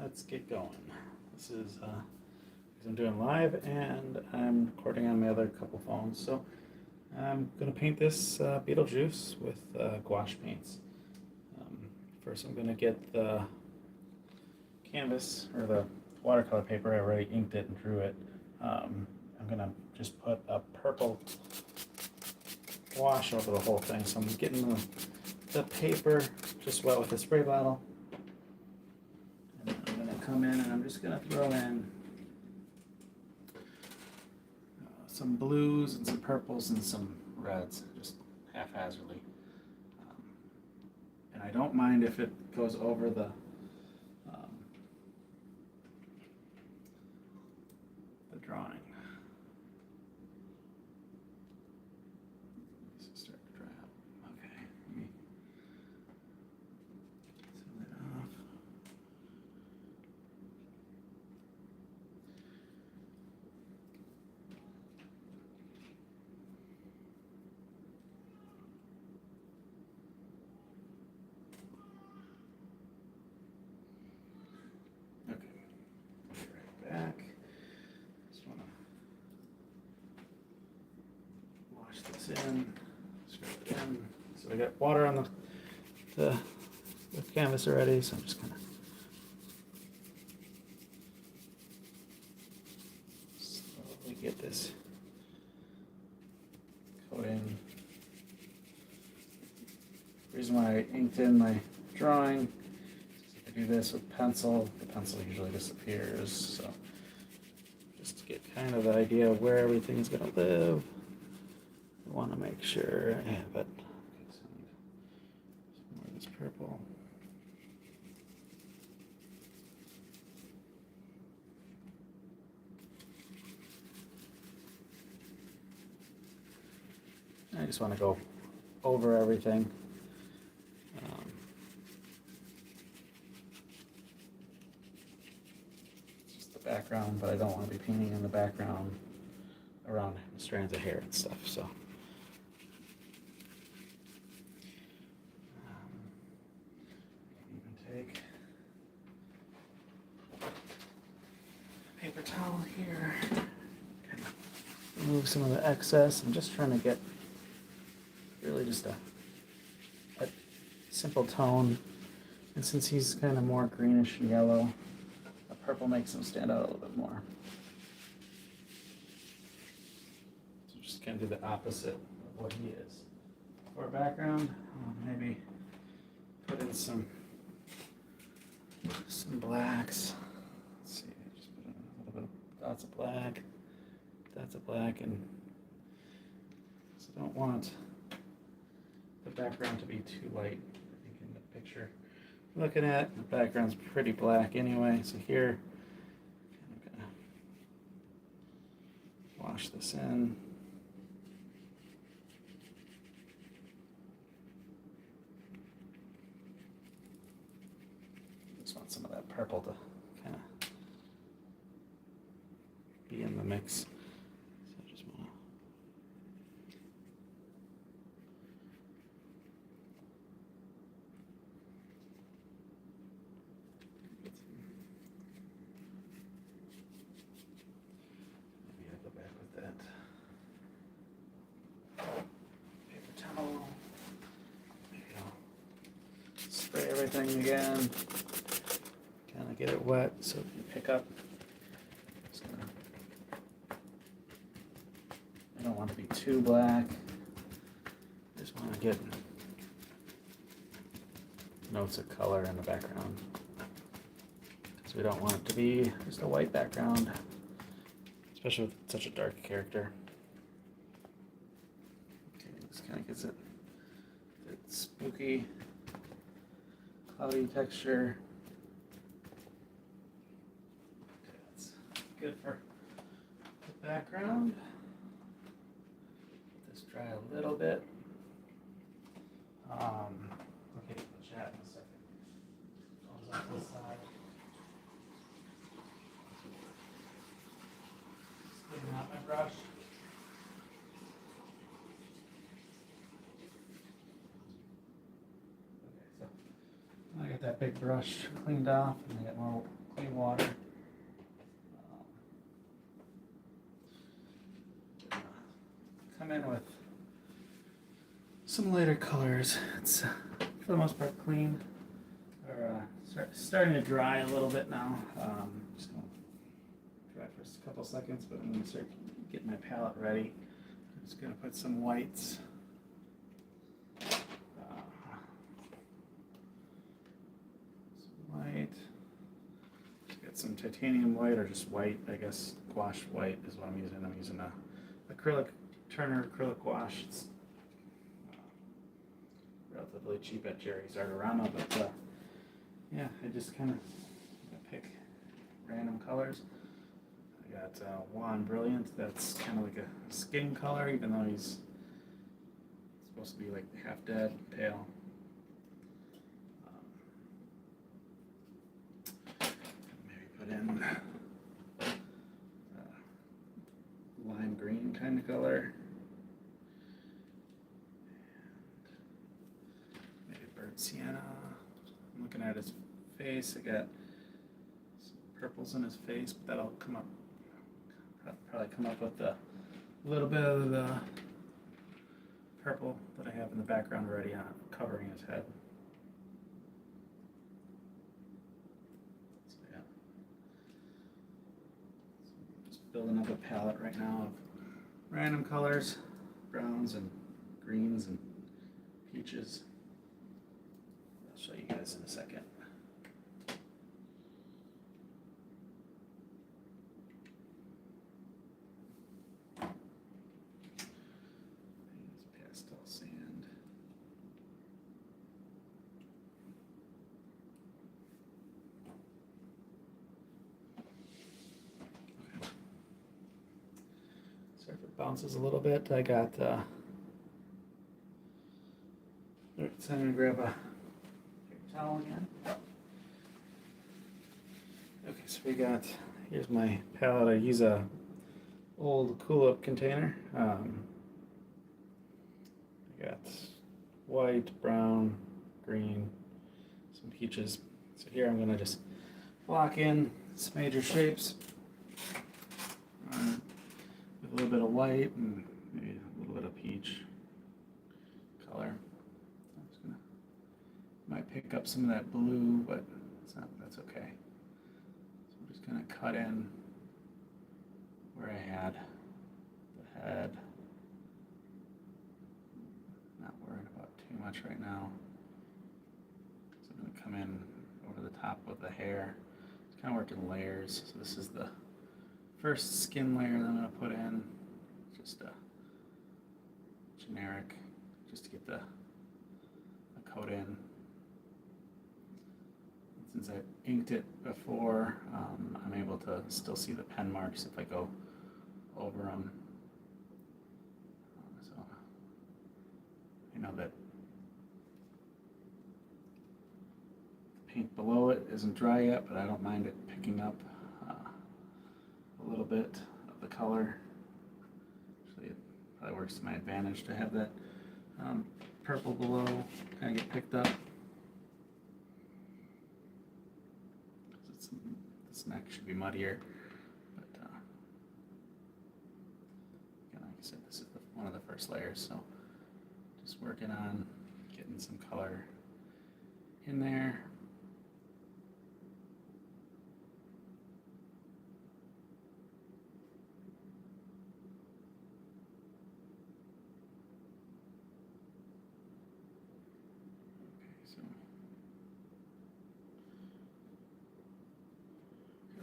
let's get going. This is I'm doing live and I'm recording on my other couple phones. So I'm gonna paint this Beetlejuice with gouache paints. First, I'm gonna get the canvas or the watercolor paper. I already inked it and drew it. I'm gonna just put a purple wash over the whole thing. So I'm getting the paper just wet with a spray bottle. And I'm going to come in and I'm just going to throw in some blues and some purples and some reds, just haphazardly. And I don't mind if it goes over the drawing. Start to dry up. Okay, let me seal it off. Okay, right back. Just want to wash this in, scrub it in. So I got water on the canvas already, so I'm just gonna slowly get this coating. The reason why I inked in my drawing is if I do this with pencil, the pencil usually disappears. So just to get kind of the idea of where everything's gonna live, I want to make sure I have it. Okay, so I need some more of this purple. I just want to go over everything. It's just the background, but I don't want to be painting in the background around strands of hair and stuff. So even take a paper towel here, kind of remove some of the excess. I'm just trying to get really just a simple tone, and since he's kind of more greenish and yellow, the purple makes him stand out a little bit more. So just kind of do the opposite of what he is. For a background, maybe put in some blacks. Let's see, just put in a little bit of dots of black, and so don't want the background to be too light. I think in the picture I'm looking at, the background's pretty black anyway, so here I'm gonna wash this in. Just want some of that purple to kind of be in the mix. Spray everything again, kind of get it wet so it can pick up. I don't want to be too black, just want to get notes of color in the background, because we don't want it to be just a white background, especially with such a dark character. Okay, this kind of gets it spooky, cloudy texture. Okay, that's good for the background. Let this dry a little bit. Okay, we'll chat in a second. Phone's off this side. Just cleaning out my brush. I got that big brush cleaned off, and I got more clean water. Come in with some lighter colors. It's for the most part clean, or starting to dry a little bit now. Just gonna dry for a couple seconds, but I'm gonna start getting my palette ready. I'm just gonna put some whites. Some white. Just got some titanium white, or just white, I guess. Gouache white is what I'm using. I'm using a acrylic Turner acrylic gouache. It's relatively cheap at Jerry's Artorama, but yeah, I just kind of pick random colors. I got Juan Brilliant. That's kind of like a skin color, even though he's supposed to be like half dead, pale. Maybe put in lime green kind of color. Maybe burnt sienna. I'm looking at his face. I got some purples in his face, but that'll come up. Probably come up with a little bit of the purple that I have in the background already on covering his head. So yeah, just building up a palette right now of random colors, browns and greens and peaches. I'll show you guys in a second. Pastel sand. Okay. Sorry if it bounces a little bit. I got alright, so I'm gonna grab a paper towel again. Okay, so we got, here's my palette. I use a old Cool-Up container. I got white, brown, green, some peaches. So here I'm gonna just block in some major shapes with a little bit of white and maybe a little bit of peach color. I'm just gonna, might pick up some of that blue, but it's not, that's okay. So I'm just gonna cut in where I had the head. Not worried about too much right now. So I'm gonna come in over the top of the hair. It's kind of working layers. So this is the first skin layer that I'm gonna put in. Just a generic, just to get the coat in. Since I inked it before, I'm able to still see the pen marks if I go over them. So I know that the paint below it isn't dry yet, but I don't mind it picking up a little bit of the color. Actually, it probably works to my advantage to have that purple below kind of get picked up. This neck should be muddier, but again, like I said, this is one of the first layers, so just working on getting some color in there.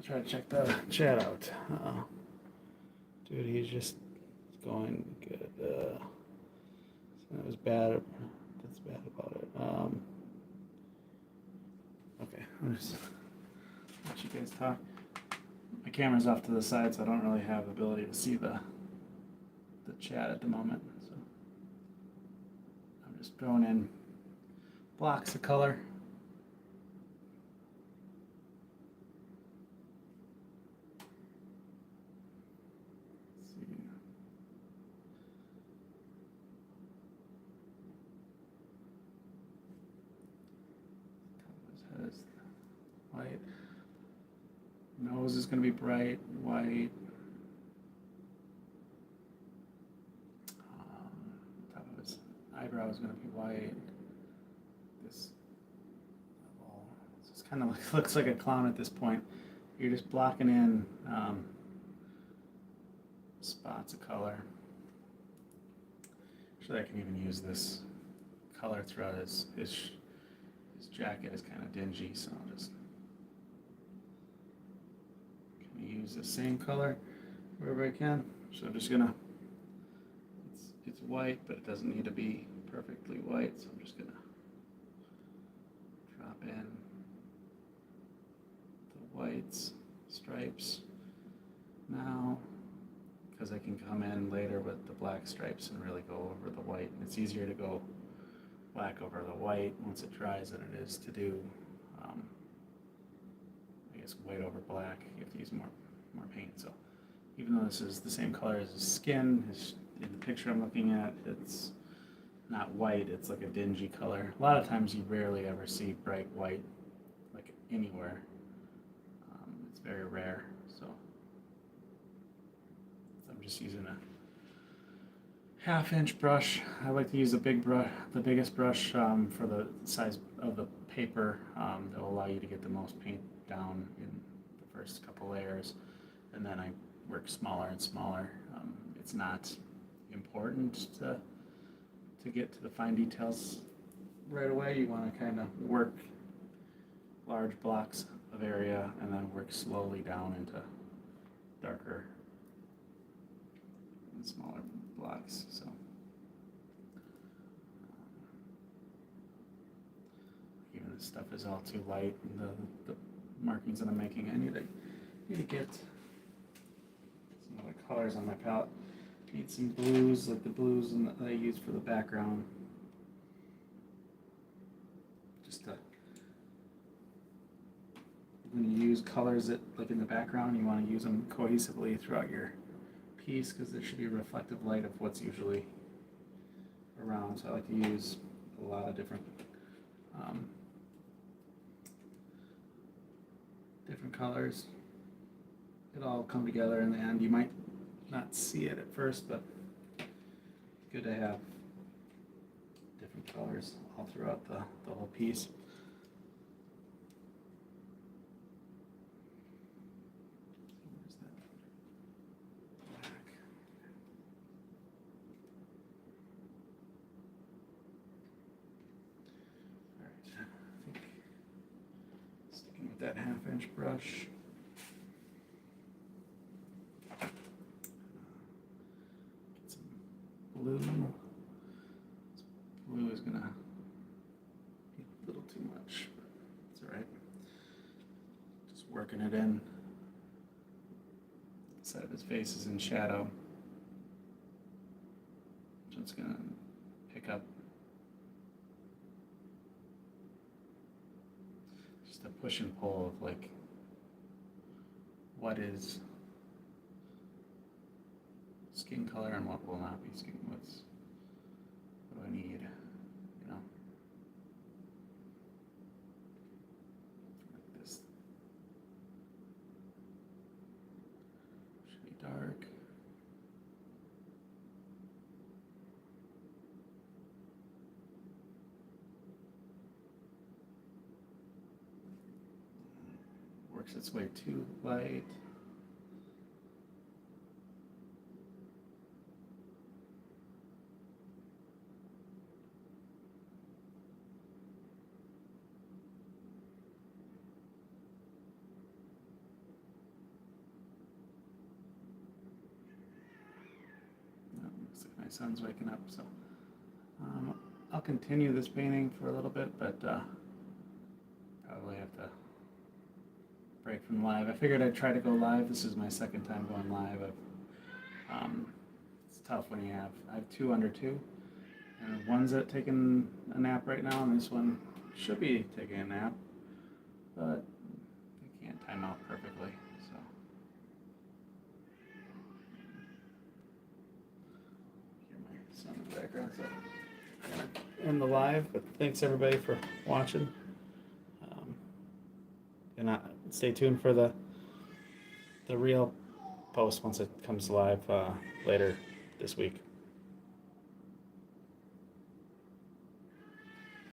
Try to check the chat out. Dude, he's just going good. That was bad. That's bad about it. Okay, I'll just let you guys talk. My camera's off to the side, so I don't really have the ability to see the chat at the moment. So I'm just throwing in blocks of color. White. Nose is going to be bright white. Top of his eyebrow is going to be white. This level, so it's kind of looks like a clown at this point. You're just blocking in spots of color. Actually, I can even use this color throughout his jacket is kind of dingy, so I'll just kind of use the same color wherever I can. So I'm just gonna, it's white, but it doesn't need to be perfectly white, so I'm just gonna drop in the whites, stripes now, because I can come in later with the black stripes and really go over the white. And it's easier to go black over the white once it dries than it is to do, I guess, white over black. You have to use more paint. So even though this is the same color as his skin, in the picture I'm looking at, it's not white, it's like a dingy color. A lot of times you rarely ever see bright white, like anywhere. It's very rare. So I'm just using a half-inch brush. I like to use the biggest brush for the size of the paper that will allow you to get the most paint down in the first couple layers, and then I work smaller and smaller. It's not important to get to the fine details right away. You want to kind of work large blocks of area and then work slowly down into darker and smaller blocks. So even this stuff is all too light, and the markings that I'm making, I need to get some other colors on my palette. I need some blues, like the blues that I use for the background. Just to, when you use colors that, like in the background, you want to use them cohesively throughout your piece, because there should be reflective light of what's usually around. So I like to use a lot of different colors. It all come together in the end. You might not see it at first, but it's good to have different colors all throughout the whole piece. Where's that black? All right, I think sticking with that half-inch brush. Blue. Blue is gonna be a little too much, but it's all right. Just working it in. The side of his face is in shadow. So it's gonna pick up just a push and pull of like what is skin color and what will not be skin. What do I need? You know, like this should be dark. Works its way too light. My son's waking up, so I'll continue this painting for a little bit, but probably have to break from live. I figured I'd try to go live. This is my second time going live. It's tough when I have 2 under 2, and one's taking a nap right now, and this one should be taking a nap, but I can't time out perfectly. So. On the background, so I'm gonna end the live, but thanks everybody for watching. And stay tuned for the the real post once it comes live later this week.